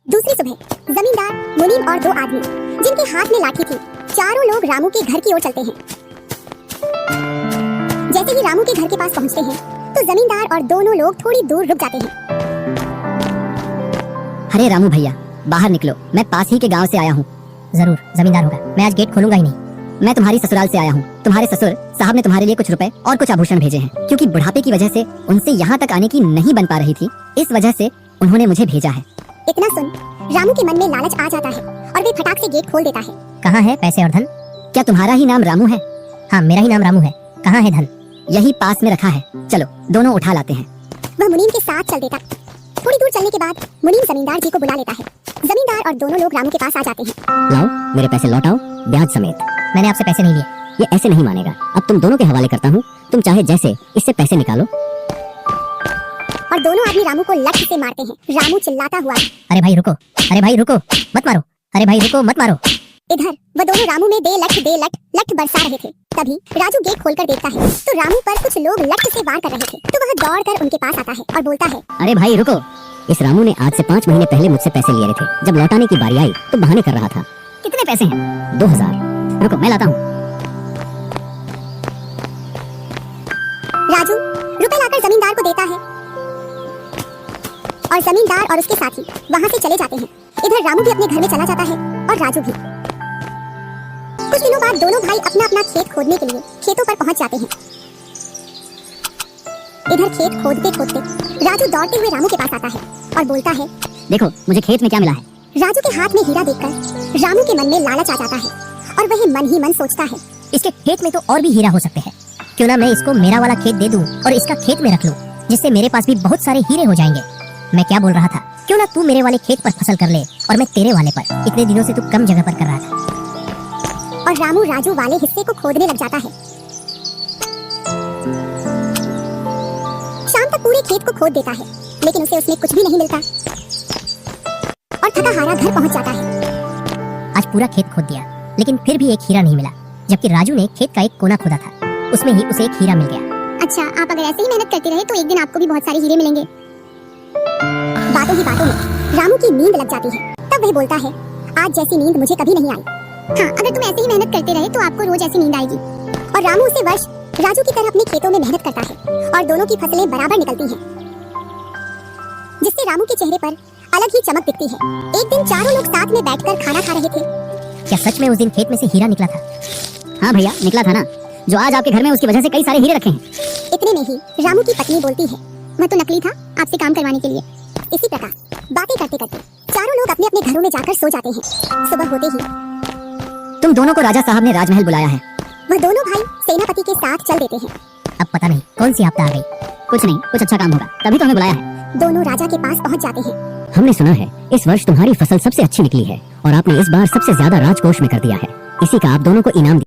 दूसरी सुबह जमींदार, मुनीम और दो आदमी जिनके हाथ में लाठी थी, चारों लोग रामू के घर की ओर चलते हैं। जैसे ही रामू के घर के पास पहुंचते हैं तो जमींदार और दोनों लोग थोड़ी दूर रुक जाते हैं। अरे रामू भैया, बाहर निकलो, मैं पास ही के गांव से आया हूँ। जरूर जमींदार होगा, मैं आज गेट खोलूंगा ही नहीं। मैं तुम्हारी ससुराल से आया हूँ। तुम्हारे ससुर साहब ने तुम्हारे लिए कुछ रुपए और कुछ आभूषण भेजे हैं, क्योंकि बुढ़ापे की वजह से उनसे यहाँ तक आने की नहीं बन पा रही थी, इस वजह से उन्होंने मुझे भेजा है। इतना सुन रामू के मन में लालच आ जाता है और वे फटाक से गेट खोल देता है। कहाँ है पैसे और धन? क्या तुम्हारा ही नाम रामू है? हाँ, मेरा ही नाम रामू है। कहाँ है धन? यही पास में रखा है, चलो दोनों उठा लाते हैं। वह मुनीम के साथ चल देता। थोड़ी दूर चलने के बाद मुनीम जमींदार जी को बुला लेता है। जमींदार और दोनों लोग रामू के पास आ जाते हैं। लाओ मेरे पैसे लौटाओ, ब्याज समेत। मैंने आपसे पैसे नहीं लिए। ये ऐसे नहीं मानेगा, अब तुम दोनों के हवाले करता हूँ, तुम चाहे जैसे इससे पैसे निकालो। और दोनों आदमी रामू को लठ से मारते हैं। रामू चिल्लाता हुआ, अरे भाई रुको, अरे भाई रुको, मत मारो, अरे भाई रुको, मत मारो। इधर वह दोनों रामू में दे लठ बरसा रहे थे। तभी राजू गेट खोलकर देखता है तो रामू पर कुछ लोग लठ से वार कर रहे थे। तो वह दौड़कर उनके पास आता है और बोलता है, अरे भाई रुको, इस रामू ने आज से 5 महीने पहले मुझसे पैसे लिए थे। जब लौटाने की बारी आई तो बहाने कर रहा था। कितने पैसे हैं? 2000। रुको मैं लाता हूँ। राजू रुपए लाकर जमींदार को देता है और जमींदार और उसके साथी वहाँ से चले जाते हैं। इधर रामू भी अपने घर में चला जाता है और राजू भी। कुछ दिनों बाद दोनों भाई अपना अपना खेत खोदने के लिए खेतों पर पहुंच जाते हैं। इधर खेत खोदते खोदते राजू दौड़ते हुए रामू के पास आता है और बोलता है, देखो मुझे खेत में क्या मिला है। राजू के हाथ में हीरा देखकर रामू के मन में लालच आ जाता है और वह मन ही मन सोचता है, इसके खेत में तो और भी हीरा हो सकते हैं। क्यों ना मैं इसको मेरा वाला खेत दे दूं और इसका खेत में रख लूं, जिससे मेरे पास भी बहुत सारे हीरे हो जाएंगे। मैं क्या बोल रहा था, क्यों ना तू मेरे वाले खेत पर फसल कर ले और मैं तेरे वाले पर। इतने दिनों से तू कम जगह पर कर रहा था। और रामू राजू वाले हिस्से को खोदने लग जाता है। शाम तक पूरे खेत को खोद देता है, लेकिन उसे उसमें कुछ भी नहीं मिलता और थका हारा घर पहुंच जाता है। आज पूरा खेत खोद दिया, लेकिन फिर भी एक हीरा नहीं मिला, जबकि राजू ने खेत का एक कोना खोदा था, उसमें ही उसे एक हीरा मिल गया। अच्छा, आप अगर ऐसे ही मेहनत करते रहे तो एक दिन आपको भी बहुत सारे हीरे मिलेंगे। बातों ही बातों में रामू की नींद लग जाती है। तब वह बोलता है, आज जैसी नींद मुझे कभी नहीं आई। हाँ, अगर तुम ऐसे ही मेहनत करते रहे तो आपको रोज ऐसी नींद आएगी। और रामू उसे वर्ष राजू की तरह अपने खेतों में मेहनत करता है और दोनों की फसलें बराबर निकलती हैं, जिससे रामू के चेहरे पर अलग ही चमक दिखती है। एक दिन चारों लोग साथ में बैठकर खाना खा रहे थे। क्या सच में उस दिन खेत में से हीरा निकला था? हाँ भैया, निकला था ना। जो आज आपके घर में, उसकी वजह से कई सारे हीरे रखे हैं। इतने में ही रामू की पत्नी बोलती है, मैं तो नकली था आपसे काम करवाने के लिए। इसी प्रकार बातें करते करते चारों लोग अपने अपने घरों में जाकर सो जाते हैं। सुबह होते ही तुम दोनों को राजा साहब ने राजमहल बुलाया है। वह दोनों भाई सेनापति के साथ चल देते हैं। अब पता नहीं कौन सी आपदा आ गई। कुछ नहीं, कुछ अच्छा काम होगा, तभी तो हमें बुलाया है। दोनों राजा के पास पहुंच जाते हैं। हमने सुना है इस वर्ष तुम्हारी फसल सबसे अच्छी निकली है और आपने इस बार सबसे ज्यादा राजकोष में कर दिया है। इसी का आप दोनों को इनाम